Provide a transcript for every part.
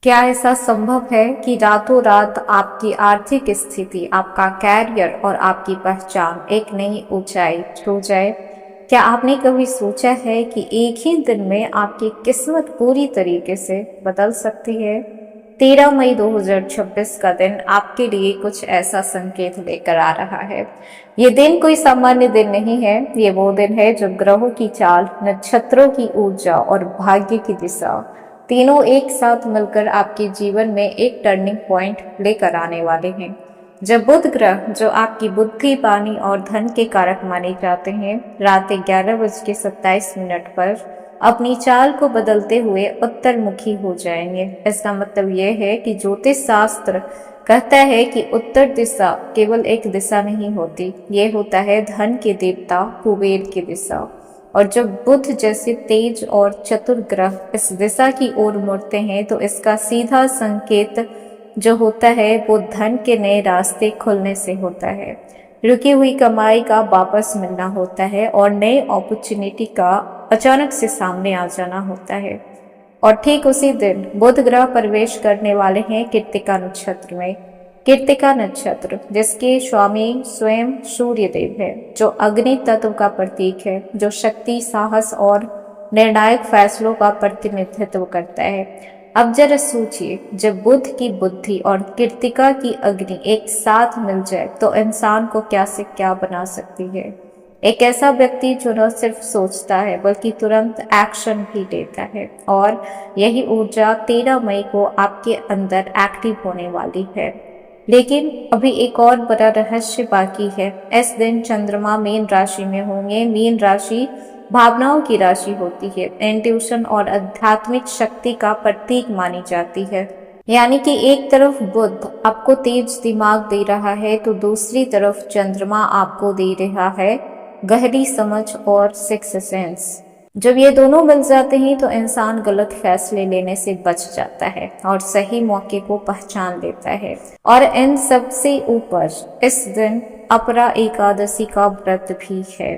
क्या ऐसा संभव है कि रातों रात आपकी आर्थिक स्थिति, आपका कैरियर और आपकी पहचान एक नई ऊंचाई छू जाए? क्या आपने कभी सोचा है कि एक ही दिन में आपकी किस्मत पूरी तरीके से बदल सकती है? 13 मई 2026 का दिन आपके लिए कुछ ऐसा संकेत लेकर आ रहा है। ये दिन कोई सामान्य दिन नहीं है। ये वो दिन है जब ग्रहों की चाल, नक्षत्रों की ऊर्जा और भाग्य की दिशा तीनों एक साथ मिलकर आपके जीवन में एक टर्निंग पॉइंट लेकर आने वाले हैं। जब बुध ग्रह, जो आपकी बुद्धि, वाणी और धन के कारक माने जाते हैं, रात 11:27 पर अपनी चाल को बदलते हुए उत्तरमुखी हो जाएंगे। इसका मतलब यह है कि ज्योतिष शास्त्र कहता है कि उत्तर दिशा केवल एक दिशा नहीं होती, ये होता है धन के देवता कुबेर की दिशा। और जब बुध जैसे तेज और चतुर ग्रह इस दिशा की ओर मुड़ते हैं तो इसका सीधा संकेत जो होता है वो धन के नए रास्ते खुलने से होता है, रुकी हुई कमाई का वापस मिलना होता है और नए अपॉर्चुनिटी का अचानक से सामने आ जाना होता है। और ठीक उसी दिन बुध ग्रह प्रवेश करने वाले हैं कृत्तिका नक्षत्र में। कृत्तिका नक्षत्र जिसके स्वामी स्वयं सूर्य देव है, जो अग्नि तत्व का प्रतीक है, जो शक्ति, साहस और निर्णायक फैसलों का प्रतिनिधित्व करता है। अब जरा सोचिए, जब बुध की बुद्धि और कृत्तिका की अग्नि एक साथ मिल जाए तो इंसान को क्या से क्या बना सकती है। एक ऐसा व्यक्ति जो न सिर्फ सोचता है बल्कि तुरंत एक्शन भी लेता है। और यही ऊर्जा 13 मई को आपके अंदर एक्टिव होने वाली है। लेकिन अभी एक और बड़ा रहस्य बाकी है। इस दिन चंद्रमा मीन राशि में होंगे। मीन राशि भावनाओं की राशि होती है, इंट्यूशन और आध्यात्मिक शक्ति का प्रतीक मानी जाती है। यानी कि एक तरफ बुध आपको तेज दिमाग दे रहा है तो दूसरी तरफ चंद्रमा आपको दे रहा है गहरी समझ और सिक्स सेंस। जब ये दोनों मिल जाते हैं तो इंसान गलत फैसले लेने से बच जाता है और सही मौके को पहचान लेता है। और इन सबसे ऊपर इस दिन अपरा एकादशी का व्रत भी है।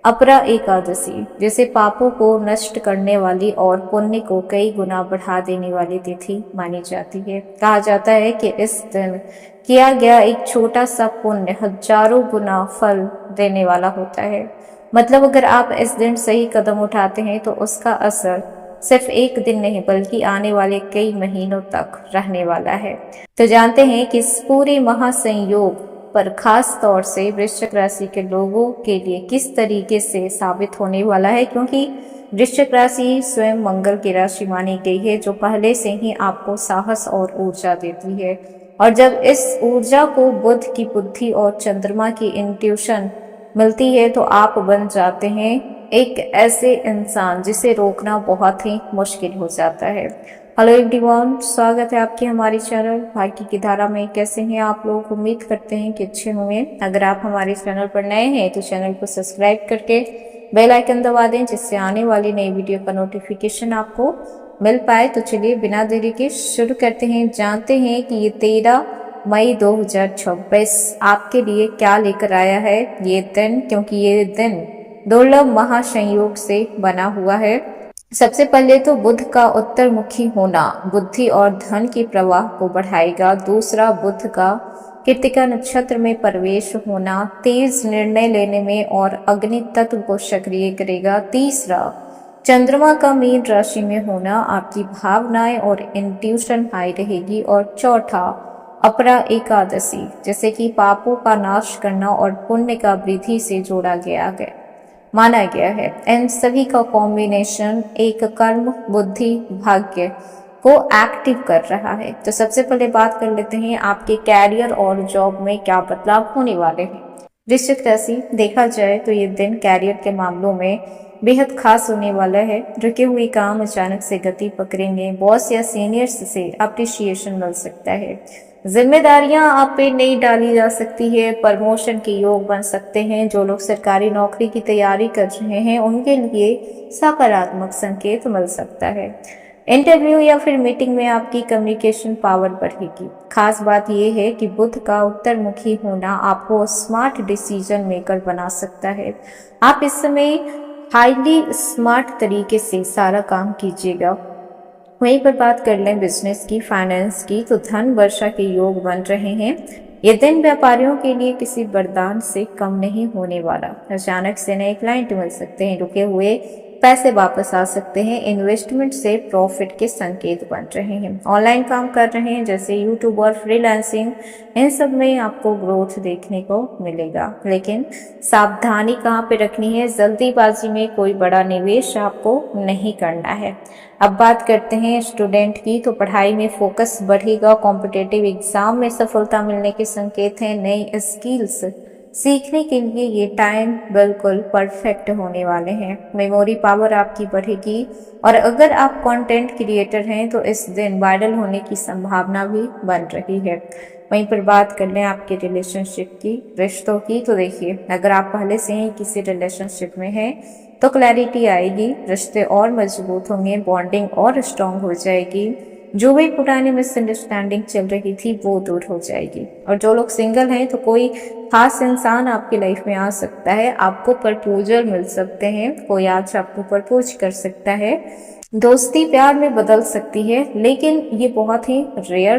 अपरा एकादशी जिसे पापों को नष्ट करने वाली और पुण्य को कई गुना बढ़ा देने वाली तिथि मानी जाती है। कहा जाता है कि इस दिन किया गया एक छोटा सा पुण्य हजारों गुना फल देने वाला होता है। मतलब अगर आप इस दिन सही कदम उठाते हैं तो उसका असर सिर्फ एक दिन नहीं बल्कि आने वाले कई महीनों तक रहने वाला है। तो जानते हैं कि इस पूरे महासंयोग पर खास तौर से वृश्चिक राशि के लोगों के लिए किस तरीके से साबित होने वाला है, क्योंकि वृश्चिक राशि स्वयं मंगल की राशि मानी गई है, जो पहले से ही आपको साहस और ऊर्जा देती है। और जब इस ऊर्जा को बुध की बुद्धि और चंद्रमा की इंट्यूशन मिलती है तो आप बन जाते हैं एक ऐसे इंसान जिसे रोकना बहुत ही मुश्किल हो जाता है। हेलो एवरीवन, स्वागत है आपके हमारे चैनल भाग्य की धारा में। कैसे हैं आप लोग? उम्मीद करते हैं कि अच्छे होंगे। अगर आप हमारे चैनल पर नए हैं तो चैनल को सब्सक्राइब करके बेल आइकन दबा दें, जिससे आने वाली नई वीडियो का नोटिफिकेशन आपको मिल पाए। तो चलिए बिना देरी के शुरू करते हैं। जानते हैं कि ये 13 मई 2026 आपके लिए क्या लेकर आया है ये दिन, क्योंकि ये दिन दुर्लभ महासंयोग से बना हुआ है। सबसे पहले तो बुध का उत्तरमुखी होना बुद्धि और धन के प्रवाह को बढ़ाएगा। दूसरा, बुध का कृत्तिका नक्षत्र में प्रवेश होना तेज निर्णय लेने में और अग्नि तत्व को सक्रिय करेगा। तीसरा, चंद्रमा का मीन राशि में होना आपकी भावनाएं और इंट्यूशन हाई रहेगी। और चौथा, अपरा एकादशी जैसे कि पापों का नाश करना और पुण्य का वृद्धि से जोड़ा गया है, माना गया है। इन सभी का कॉम्बिनेशन एक कर्म बुद्धि भाग्य को एक्टिव कर रहा है। तो सबसे पहले बात कर लेते हैं आपके कैरियर और जॉब में क्या बदलाव होने वाले हैं। वृश्चिक राशि, देखा जाए तो ये दिन कैरियर के मामलों में बेहद खास होने वाला है। रुके हुए काम अचानक से गति पकड़ेंगे। बॉस या सीनियर्स से अप्रिसिएशन मिल सकता है। जिम्मेदारियां आप पे नहीं डाली जा सकती है। प्रमोशन के योग बन सकते हैं। जो लोग सरकारी नौकरी की तैयारी कर रहे हैं उनके लिए सकारात्मक संकेत मिल सकता है। इंटरव्यू या फिर मीटिंग में आपकी कम्युनिकेशन पावर बढ़ेगी। खास बात यह है कि बुध का उत्तरमुखी होना आपको स्मार्ट डिसीजन मेकर बना सकता है। आप इस समय हाईली स्मार्ट तरीके से सारा काम कीजिएगा। वहीं पर बात कर लें बिजनेस की, फाइनेंस की, तो धन वर्षा के योग बन रहे हैं। ये दिन व्यापारियों के लिए किसी वरदान से कम नहीं होने वाला। अचानक से नए क्लाइंट मिल सकते हैं, रुके हुए पैसे वापस आ सकते हैं, इन्वेस्टमेंट से प्रॉफिट के संकेत बन रहे हैं। ऑनलाइन काम कर रहे हैं जैसे यूट्यूब और फ्रीलांसिंग, इन सब में आपको ग्रोथ देखने को मिलेगा। लेकिन सावधानी कहाँ पे रखनी है, जल्दीबाजी में कोई बड़ा निवेश आपको नहीं करना है। अब बात करते हैं स्टूडेंट की, तो पढ़ाई में फोकस बढ़ेगा, कॉम्पिटेटिव एग्जाम में सफलता मिलने के संकेत हैं। नई स्किल्स सीखने के लिए ये टाइम बिल्कुल परफेक्ट होने वाले हैं। मेमोरी पावर आपकी बढ़ेगी और अगर आप कंटेंट क्रिएटर हैं तो इस दिन वायरल होने की संभावना भी बन रही है। वहीं पर बात कर लें आपके रिलेशनशिप की, रिश्तों की, तो देखिए अगर आप पहले से ही किसी रिलेशनशिप में हैं तो क्लैरिटी आएगी, रिश्ते और मजबूत होंगे, बॉन्डिंग और स्ट्रांग हो जाएगी। जो भी पुरानी मिसअंडरस्टैंडिंग चल रही थी वो दूर हो जाएगी। और जो लोग सिंगल हैं तो कोई खास इंसान आपकी लाइफ में आ सकता है, आपको प्रपोजल मिल सकते हैं, कोई आज आपको प्रपोज कर सकता है। दोस्ती प्यार में बदल सकती है, लेकिन ये बहुत ही रेयर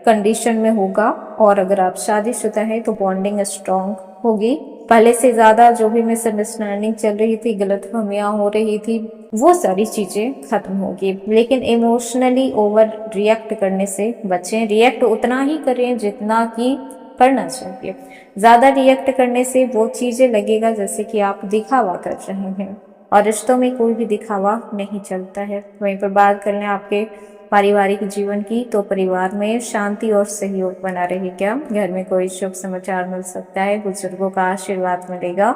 कंडीशन में होगा। और अगर आप शादीशुदा हैं तो बॉन्डिंग स्ट्रांग होगी। पहले से ज्यादा जो भी मिसअंडरस्टैंडिंग चल रही थी, गलतफहमियां हो रही थी, वो सारी चीजें खत्म होगी। लेकिन इमोशनली ओवर रिएक्ट करने से बचें। रिएक्ट उतना ही करें जितना कि करना चाहिए। ज्यादा रिएक्ट करने से वो चीजें लगेगा जैसे कि आप दिखावा कर रहे हैं, और रिश्तों में कोई भी दिखावा नहीं चलता है। वहीं पर बात कर लें आपके पारिवारिक जीवन की, तो परिवार में शांति और सहयोग बना रहेगा। घर में कोई शुभ समाचार मिल सकता है, बुजुर्गों का आशीर्वाद मिलेगा।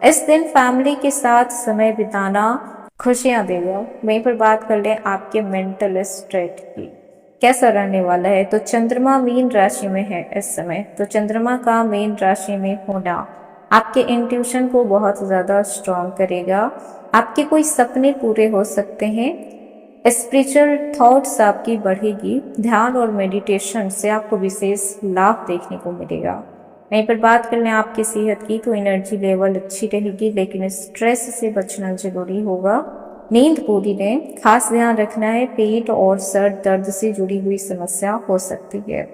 इस दिन फैमिली के साथ समय बिताना खुशियां देगा। वहीं पर बात कर लें आपके मेंटल स्टेट की, कैसा रहने वाला है, तो चंद्रमा मीन राशि में है इस समय। तो चंद्रमा का मीन राशि में होना आपके इंट्यूशन को बहुत ज्यादा स्ट्रांग करेगा। आपके कोई सपने पूरे हो सकते हैं। स्पिरिचुअल थॉट्स आपकी बढ़ेगी। ध्यान और मेडिटेशन से आपको विशेष लाभ देखने को मिलेगा। वहीं पर बात कर लें आपकी सेहत की, तो एनर्जी लेवल अच्छी रहेगी, लेकिन स्ट्रेस से बचना जरूरी होगा। नींद पूरी लें, खास ध्यान रखना है, पेट और सर दर्द से जुड़ी हुई समस्या हो सकती है।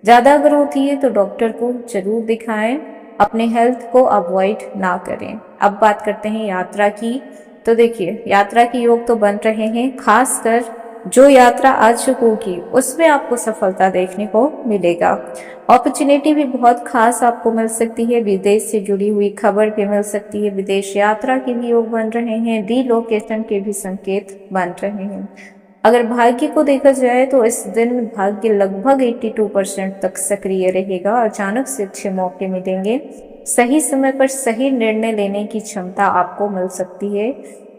ज्यादा अगर होती है तो डॉक्टर को जरूर दिखाएं, अपने हेल्थ को अवॉइड ना करें। अब बात करते हैं यात्रा की, तो देखिए यात्रा के योग तो बन रहे हैं। खासकर जो यात्रा आज होगी उसमें आपको सफलता देखने को मिलेगा। अपॉर्चुनिटी भी बहुत खास आपको मिल सकती है। विदेश से जुड़ी हुई खबर भी मिल सकती है। विदेश यात्रा के भी योग बन रहे हैं। रिलोकेशन के भी संकेत बन रहे हैं। अगर भाग्य को देखा जाए तो इस दिन भाग्य लगभग 82% तक सक्रिय रहेगा। अचानक से अच्छे मौके मिलेंगे। सही समय पर सही निर्णय लेने की क्षमता आपको मिल सकती है।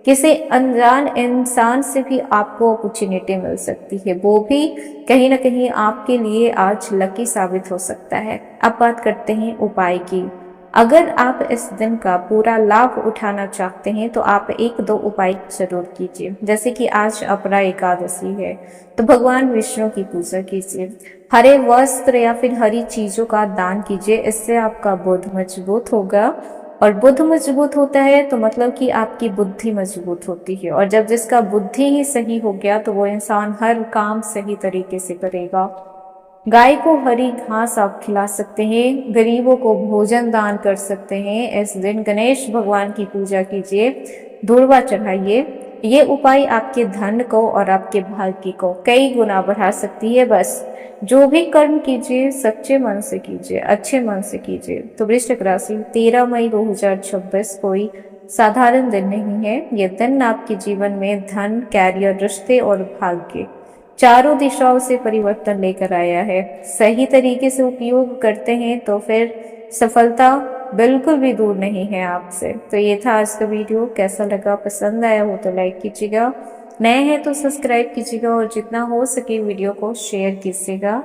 किसी अनजान इंसान से भी आपको अपॉर्चुनिटी मिल सकती है, वो भी कहीं ना कहीं आपके लिए आज लकी साबित हो सकता है। अब बात करते हैं उपाय की। अगर आप इस दिन का पूरा लाभ उठाना चाहते हैं तो आप एक दो उपाय जरूर कीजिए। जैसे कि आज अपरा एकादशी है तो भगवान विष्णु की पूजा कीजिए। हरे वस्त्र या फिर हरी चीजों का दान कीजिए, इससे आपका बुद्ध मजबूत होगा। और बुद्ध मजबूत होता है तो मतलब कि आपकी बुद्धि मजबूत होती है, और जब जिसका बुद्धि ही सही हो गया तो वो इंसान हर काम सही तरीके से करेगा। गाय को हरी घास आप खिला सकते हैं। गरीबों को भोजन दान कर सकते हैं। इस दिन गणेश भगवान की पूजा कीजिए, धूर्वा चढ़ाइए। ये उपाय आपके धन को और आपके भाग्य को कई गुना बढ़ा सकती है। बस जो भी कर्म कीजिए सच्चे मन से कीजिए, अच्छे मन से कीजिए। तो वृश्चिक राशि, 13 मई 2026 कोई साधारण दिन नहीं है। यह दिन आपके जीवन में धन, कैरियर, रिश्ते और भाग्य चारों दिशाओं से परिवर्तन लेकर आया है। सही तरीके से उपयोग करते हैं तो फिर सफलता बिल्कुल भी दूर नहीं है आपसे। तो ये था आज का वीडियो। कैसा लगा, पसंद आया हो तो लाइक कीजिएगा, नए हैं तो सब्सक्राइब कीजिएगा, और जितना हो सके वीडियो को शेयर कीजिएगा।